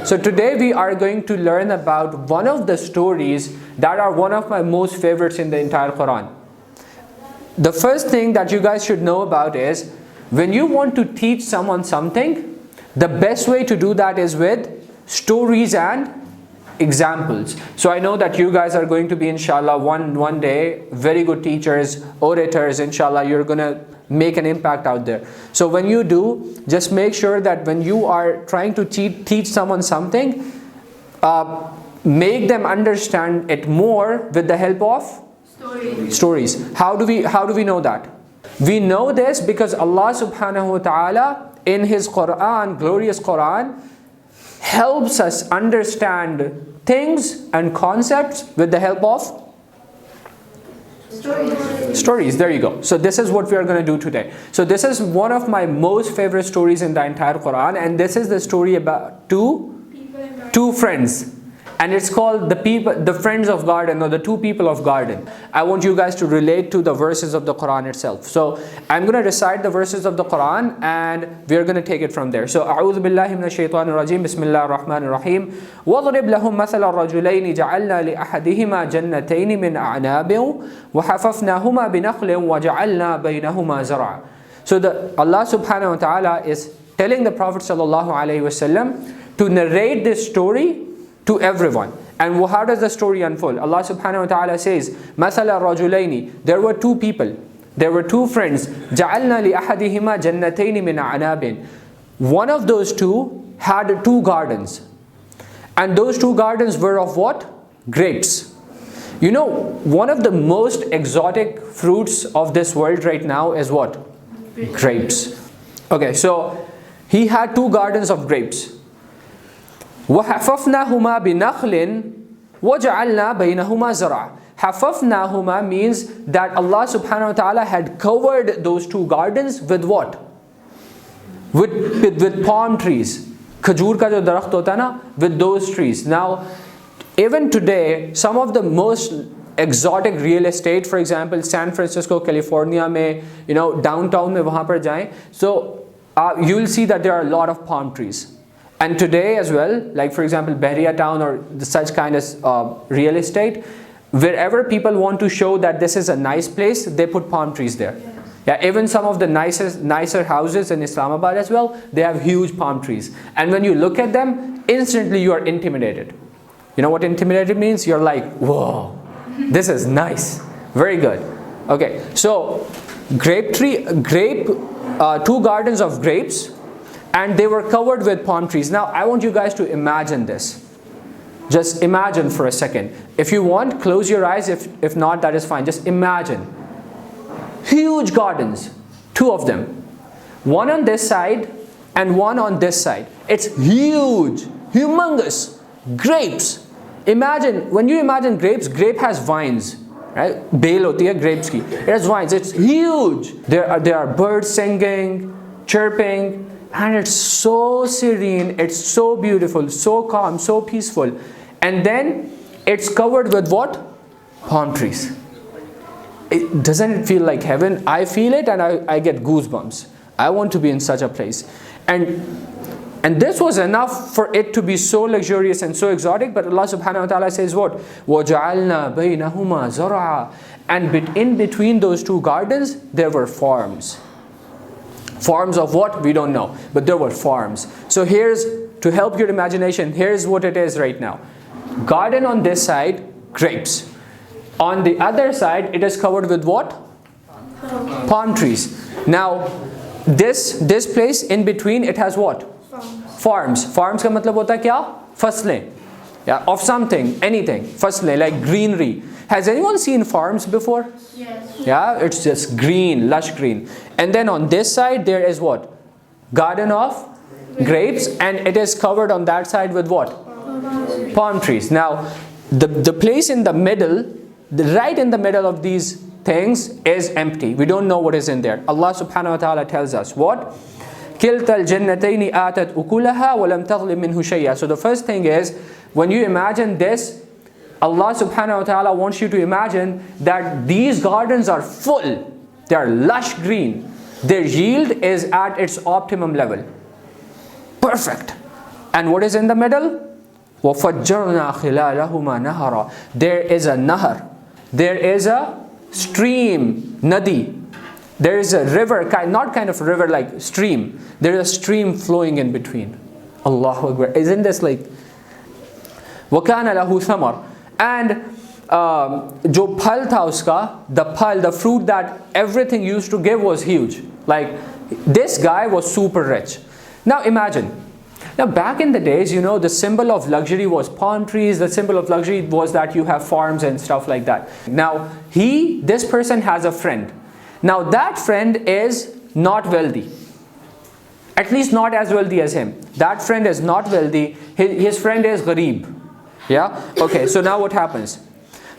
So today we are going to learn about one of the stories that are one of my most favorites in the entire Quran. The first thing that you guys should know about is, when you want to teach someone something, the best way to do that is with stories and examples. So I know that you guys are going to be, inshallah, one day very good teachers, orators. Inshallah, you're gonna make an impact out there. So when you do, just make sure that when you are trying to teach someone something, make them understand it more with the help of stories. How do we know that? We know this because Allah subhanahu wa ta'ala in His Quran, glorious Quran, helps us understand things and concepts with the help of stories. There you go. So this is what we are going to do today. So this is one of my most favorite stories in the entire Quran, and this is the story about two friends. And it's called the friends of garden, or the two people of garden. I want you guys to relate to the verses of the Quran itself. So I'm going to recite the verses of the Quran and we're going to take it from there. So أعوذ بالله من الشيطان الرجيم بسم الله الرحمن الرحيم وَضْرِبْ لَهُمْ مَثَلَ الرَّجُلَيْنِ جَعَلْنَا لِأَحَدِهِمَا جَنَّتَيْنِ مِنْ أَعْنَابٍ وَحَفَفْنَاهُمَا بِنَخْلٍ وَجَعَلْنَا بَيْنَهُمَا زَرْعًا. So Allah subhanahu wa ta'ala is telling the Prophet sallallahu alaihi wasallam to narrate this story to everyone. And how does the story unfold? Allah subhanahu wa ta'ala says, مَثَلَ الرَّجُلَيْنِ, there were two people, there were two friends. جَعَلْنَا لِأَحَدِهِمَا جَنَّتَيْنِ مِنْ أَعْنَابٍ. One of those two had two gardens. And those two gardens were of what? Grapes. You know, one of the most exotic fruits of this world right now is what? Grapes. Okay, so he had two gardens of grapes. وَحَفَفْنَاهُمَا بِنَخْلٍ وَجَعَلْنَا بَيْنَهُمَا زَرْعًا. حَفَفْنَاهُمَا means that Allah subhanahu wa ta'ala had covered those two gardens with what? With palm trees. Khajur ka jo darakht hota hai na, with those trees. Now, even today, some of the most exotic real estate, for example, San Francisco, California mein, you know, downtown mein wahan par jaएं, so you will see that there are a lot of palm trees. And today as well, like for example Bahria town or such kind of real estate, wherever people want to show that this is a nice place, they put palm trees there. Yeah, even some of the nicer houses in Islamabad as well, they have huge palm trees. And when you look at them, instantly you are intimidated. You know what intimidated means? You're like, whoa, this is nice, very good. Okay, so two gardens of grapes, and they were covered with palm trees. Now I want you guys to imagine this. Just imagine for a second. If you want, close your eyes. If not, that is fine. Just imagine. Huge gardens, two of them. One on this side and one on this side. It's huge, humongous. Grapes. Imagine, when you imagine grapes, grape has vines. Right? Bale hoti hai grapes ki. It has vines. It's huge. There are birds singing, chirping. And it's so serene, it's so beautiful, so calm, so peaceful. And then it's covered with what? Palm trees. Doesn't it feel like heaven? I feel it and I get goosebumps. I want to be in such a place. And this was enough for it to be so luxurious and so exotic. But Allah subhanahu wa ta'ala says what? وَجَعَلْنَا بَيْنَهُمَا زَرْعًا. And in between those two gardens, there were farms. Farms of what? We don't know. But there were farms. So here's, to help your imagination, here's what it is right now. Garden on this side, grapes. On the other side, it is covered with what? Palm trees. Now, this place in between, it has what? Farms. Farms ka matlab hota hai kya? Faslein. Yeah, of something, anything. Faslein, like greenery. Has anyone seen farms before? Yes. Yeah, it's just green, lush green. And then on this side there is what? Garden of grapes, and it is covered on that side with what? Palm trees. Now, the place in the middle, right in the middle of these things is empty. We don't know what is in there. Allah subhanahu wa ta'ala tells us what? كِلْتَ الْجَنَّتَيْنِ آتَتْ أُكُلَهَا وَلَمْ تَظْلِمْ مِنْهُ شَيْئًا. So the first thing is, when you imagine this, Allah subhanahu wa ta'ala wants you to imagine that these gardens are full. They are lush green. Their yield is at its optimum level. Perfect. And what is in the middle? وَفَجَّرْنَا خِلَالَهُمَا نَهَرًا. There is a nahar. There is a stream, nadi. There is a river, not kind of river like stream. There is a stream flowing in between. Allahu Akbar. Isn't this like... وَكَانَ لَهُ ثَمَرًا. And जो फल था उसका, the fruit that everything used to give was huge. Like, this guy was super rich. Now imagine, now back in the days, you know, the symbol of luxury was palm trees. The symbol of luxury was that you have farms and stuff like that. Now this person has a friend. Now that friend is not wealthy, at least not as wealthy as him. That friend is not wealthy. His friend is gharib. Yeah, okay, so now what happens?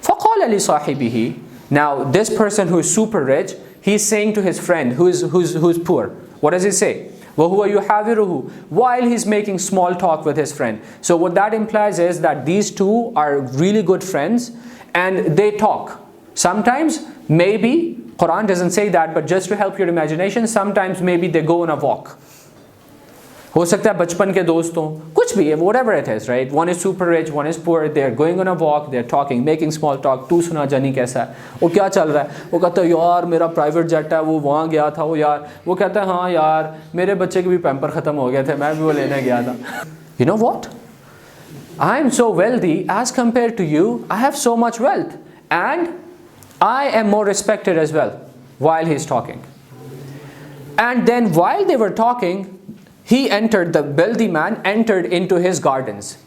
فَقَالَ لِصَاحِبِهِ. Now this person who is super rich, he's saying to his friend who's poor, what does he say? وَهُوَ يُحَاوِرُهُ. While he's making small talk with his friend. So what that implies is that these two are really good friends and they talk. Sometimes, maybe, Quran doesn't say that, but just to help your imagination, sometimes maybe they go on a walk. हो सकता है बचपन के दोस्तों, कुछ भी, whatever it is, right? One is super rich, one is poor. They're going on a walk, they're talking, making small talk. तू सुना जानी कैसा है? वो क्या चल रहा है? वो कहता है यार मेरा प्राइवेट जेट है, वो वहाँ गया था वो यार. वो कहता है हाँ यार मेरे बच्चे के भी पैम्पर ख़त्म हो गए थे, मैं भी वो लेने गया था. You know what? I'm so wealthy as compared to you. I have so much wealth, and I am more respected as well. While he's talking, and then while they were talking, he entered, the wealthy man entered into his gardens.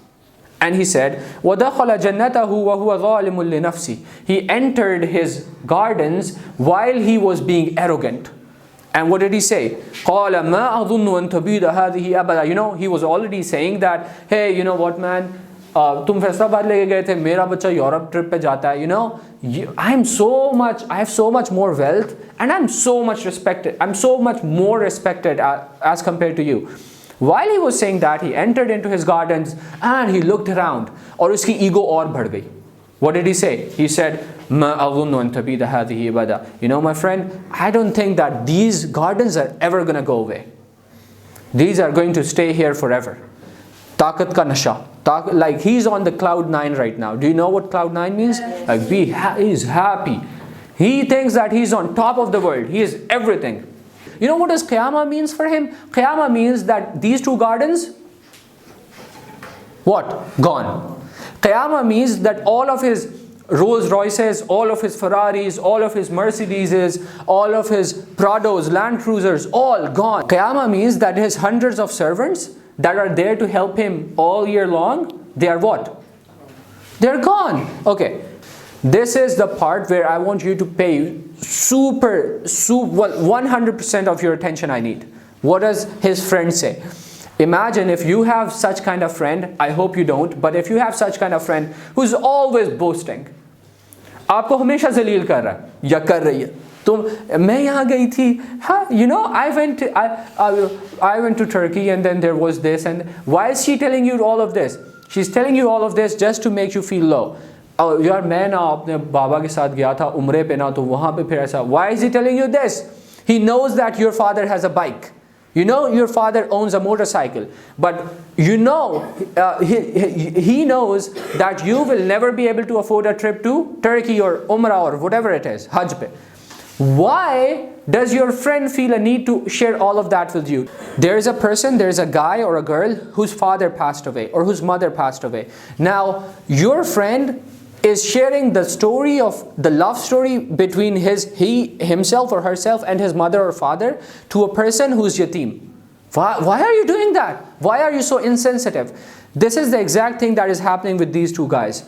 And he said, وَدَخَلَ جَنَّتَهُ وَهُوَ ظَالِمٌ لِنَفْسِهِ. He entered his gardens while he was being arrogant. And what did he say? قَالَ مَا أَظُنُّ أَن تَبِيدَ هَذِهِ أَبَدًا. You know, he was already saying that, hey, you know what man, तुम फैसलाबाद लेके गए थे, मेरा बच्चा Europe trip पे जाता है. You know, I have so much more wealth, and I'm so much respected. I'm so much more respected as compared to you. While he was saying that, he entered into his gardens and he looked around. और उसकी ego और बढ़ गई. What did he say? He said, ما أظن أن تبيد هذه أبدا. You know, my friend, I don't think that these gardens are ever going to go away. These are going to stay here forever. Taqat ka nasha. Like he's on the cloud 9 right now. Do you know what cloud 9 means? Like he's happy. He thinks that he's on top of the world. He is everything. You know what does Qiyamah means for him? Qiyamah means that these two gardens, what? Gone. Qiyamah means that all of his Rolls Royces, all of his Ferraris, all of his Mercedeses, all of his Prados, Land Cruisers, all gone. Qiyamah means that his hundreds of servants that are there to help him all year long, they are what? They're gone. Okay. This is the part where I want you to pay 100% of your attention I need. What does his friend say? Imagine if you have such kind of friend, I hope you don't, but if you have such kind of friend who's always boasting, आपको हमेशा जलील कर रहा है या कर रही है. तुम मैं यहाँ गई थी, हाँ, you know, I went to Turkey and then there was this, and why is she telling you all of this? She's telling you all of this just to make you feel low. यार मैं ना अपने बाबा के साथ गया था उम्रे पे ना, तो वहाँ पे फिर ऐसा. Why is he telling you this? He knows that your father has a bike. You know your father owns a motorcycle, but you know he knows that you will never be able to afford a trip to Turkey or Umrah or whatever it is, Hajj pe. Why does your friend feel a need to share all of that with you? There is a person, there is a guy or a girl whose father passed away or whose mother passed away. Now your friend is sharing the story of the love story between himself or herself and his mother or father to a person who's yatim. Why are you doing that? Why are you so insensitive? This is the exact thing that is happening with these two guys.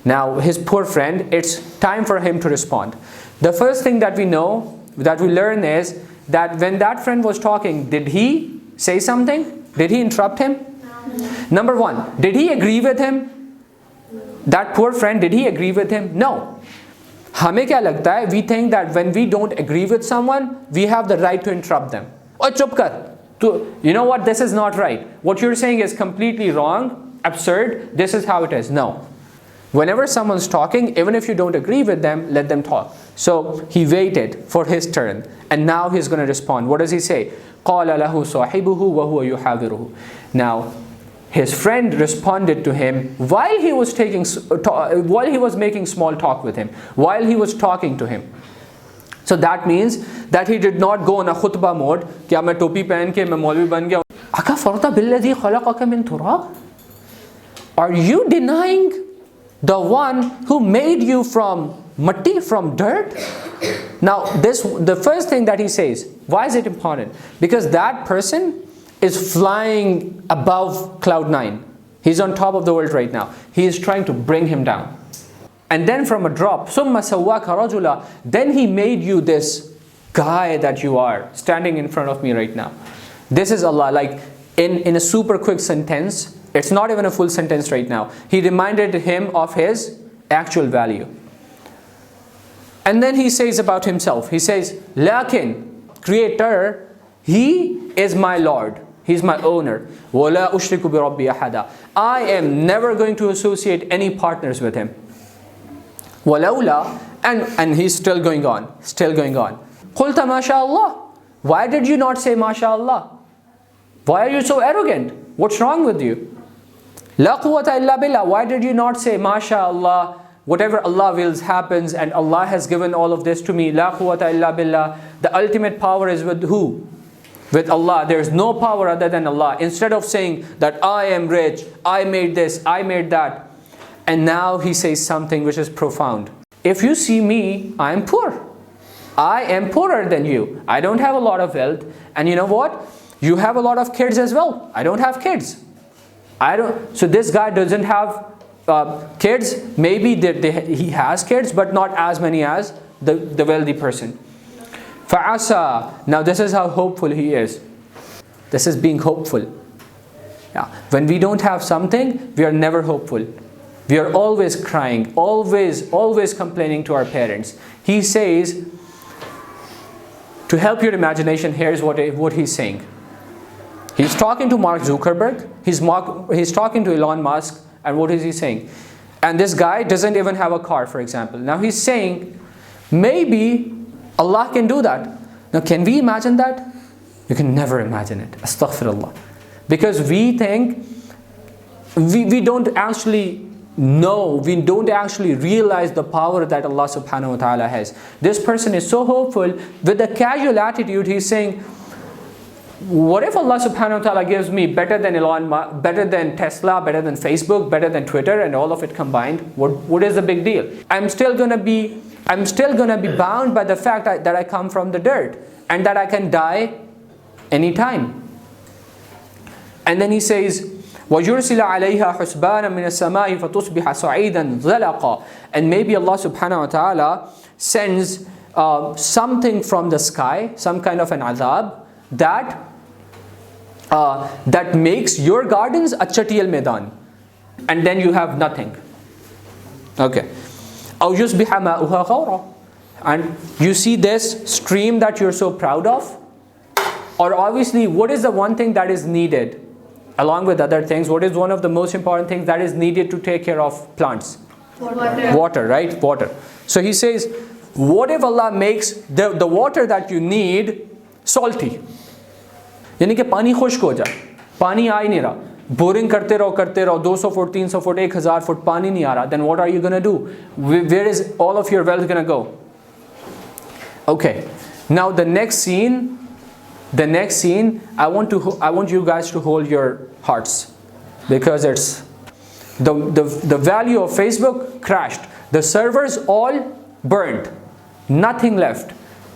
Now his poor friend, it's time for him to respond. The first thing that we know, that we learn is that when that friend was talking, did he say something? Did he interrupt him? No. Number one, did he agree with him? That poor friend, did he agree with him? No. हमें क्या लगता है? We think that when we don't agree with someone, we have the right to interrupt them. Oh, चुप कर. You know what? This is not right. What you're saying is completely wrong, absurd. This is how it is. No. Whenever someone's talking, even if you don't agree with them, let them talk. So he waited for his turn, and now he's going to respond. What does he say? قَالَ لَهُ صَاحِبُهُ وَهُوَ يُحَاوِرُهُ. Now, his friend responded to him while he was making small talk with him, while he was talking to him. So that means that he did not go on a khutbah mode. क्या मैं टोपी पहन के मैं मौलवी बन गया? अकफ़रत बिल्लज़ी ख़लक़क मिन Turab? Are you denying the one who made you from matti, from dirt? Now the first thing that he says, why is it important? Because that person is flying above cloud 9. He's on top of the world right now. He is trying to bring him down. And then from a drop, ثُمَّ سَوَّاكَ رَجُلًا, then he made you this guy that you are, standing in front of me right now. This is Allah, like in a super quick sentence. It's not even a full sentence right now. He reminded him of his actual value. And then he says about himself, he says, لَكِن, Creator, He is my Lord. He's my owner. وَلَا أُشْرِكُ بِرَبِّي أَحَدًا, I am never going to associate any partners with Him. وَلَوْلَا, and he's still going on, still going on. قُلْتَ مَا شَاءَ اللَّهِ, why did you not say MashaAllah? Why are you so arrogant? What's wrong with you? لَا قُوَّةَ إِلَّا بِاللَّهِ, why did you not say MashaAllah? Whatever Allah wills happens, and Allah has given all of this to me. لَا قُوَّةَ إِلَّا بِاللَّهِ, the ultimate power is with who? With Allah. There is no power other than Allah. Instead of saying that I am rich, I made this, I made that. And now he says something which is profound. If you see me, I am poor. I am poorer than you. I don't have a lot of wealth. And you know what? You have a lot of kids as well. I don't have kids. So this guy doesn't have kids. Maybe he has kids, but not as many as the wealthy person. فَعَسَى, now this is how hopeful he is. This is being hopeful. Yeah. When we don't have something, we are never hopeful. We are always crying, always complaining to our parents. He says, to help your imagination, here's what he's saying. He's talking to Mark Zuckerberg, he's talking to Elon Musk, and what is he saying? And this guy doesn't even have a car, for example. Now he's saying, maybe Allah can do that. Now can we imagine that? You can never imagine it. Astaghfirullah. Because we think, we don't actually know, we don't actually realize the power that Allah subhanahu wa ta'ala has. This person is so hopeful, with a casual attitude, he's saying, what if Allah subhanahu wa ta'ala gives me better than Elon Musk, better than Tesla, better than Facebook, better than Twitter, and all of it combined? What is the big deal? I'm still gonna be bound by the fact that I come from the dirt, and that I can die anytime. And then he says, وَيُرْسِلَ عَلَيْهَا حُسْبَانًا مِنَ السَّمَاءِ فَتُصْبِحَ صَعِيدًا زَلَقًا, and maybe Allah subhanahu wa ta'ala sends something from the sky, some kind of an azab, that makes your gardens a chatiyal medan, and then you have nothing. Okay. أَوْ يُصْبِحَ مَاؤُهَا غَوْرًا, and you see this stream that you're so proud of. Or obviously, what is the one thing that is needed? Along with other things, what is one of the most important things that is needed to take care of plants? Water, right? Water. So he says, what if Allah makes the water that you need salty? यानी कि पानी खुश्क हो जाए, पानी आ ही नहीं रहा, boring करते रहो 200 फुट 300 फुट 1000 फुट पानी नहीं आ रहा, then what are you gonna do? Where is all of your wealth gonna go? Okay, now the next scene, I want you guys to hold your hearts, because it's the value of Facebook crashed, the servers all burned, nothing left.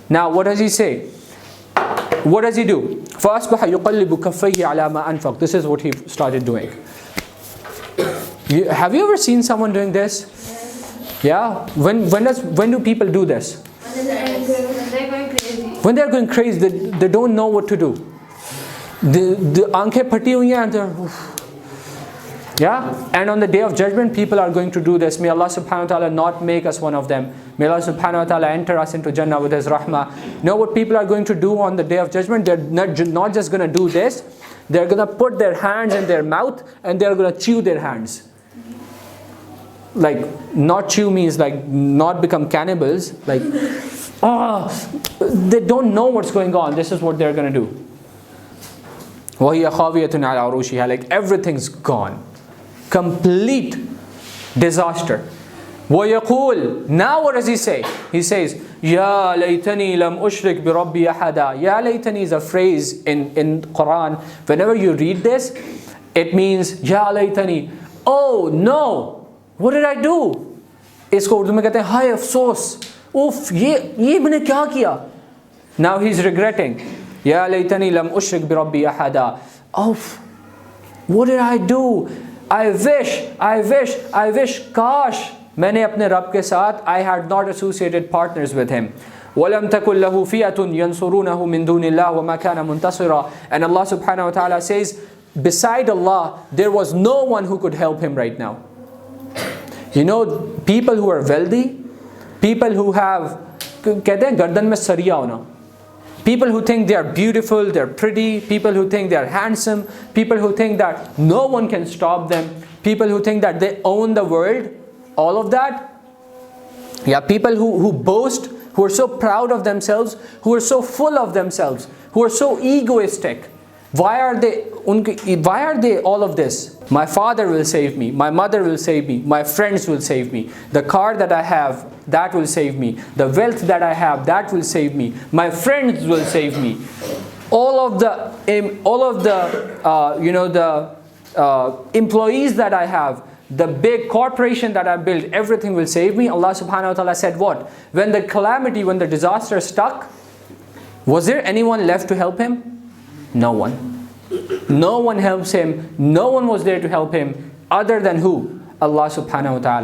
Now what does he say? What does he do? فَأَصْبَحَ يُقَلِّبُ كَفَّيْهِ عَلَى مَا أَنْفَقَ. This is what he started doing. Have you ever seen someone doing this? Yeah? When do people do this? When they're going crazy, they don't know what to do. The aankhein phati hui hain, and they're, yeah? And on the day of judgment, people are going to do this. May Allah subhanahu wa ta'ala not make us one of them. May Allah subhanahu wa ta'ala enter us into Jannah with His rahmah. You know what people are going to do on the day of judgment? They're not just going to do this. They're going to put their hands in their mouth, and they're going to chew their hands. Like, not chew means like not become cannibals. Like, they don't know what's going on. This is what they're going to do. وَهِيَ خَاوِيَةٌ عَلَى عُرُوشِهَا. Like everything's gone. Complete disaster. وَيَقُول. Now what does he say? He says, يَا لَيْتَنِي لَمْ أُشْرِكْ بِرَبِّي أَحَدًا. يَا لَيْتَنِي is a phrase in Quran. Whenever you read this, it means يَا لَيْتَنِي. Oh no! What did I do? इसको उर्दू में कहते हैं हाय अफसोस, उफ ये मैंने क्या किया. Now he's regretting. या लैतनी lump उश्रिक बिरब्बी अहदा. Uff, what did I do? I wish काश मैंने अपने रब के साथ I had not associated partners with him. وَلَمْ تَكُنْ لَهُ فِيَةٌ يَنْصُرُونَهُ مِنْ دُونِ اللَّهِ وَمَا كَانَ مُنْتَصِرًا. And Allah subhanahu wa ta'ala says, beside Allah, there was no one who could help him right now. You know, people who are wealthy, people who have, कहते हैं गर्दन में सरिया होना, people who think they are beautiful, they're pretty, people who think they are handsome, people who think that no one can stop them, people who think that they own the world, all of that. Yeah, people who boast, who are so proud of themselves, who are so full of themselves, who are so egoistic. Why are they all of this? My father will save me, my mother will save me, my friends will save me, the car that I have, that will save me, the wealth that I have, that will save me, my friends will save me, all of the employees that I have, the big corporation that I built, everything will save me. Allah subhanahu wa ta'ala said what? When the calamity, when the disaster struck, was there anyone left to help him? No one. No one helps him. No one was there to help him other than who? Allah subhanahu wa ta'ala.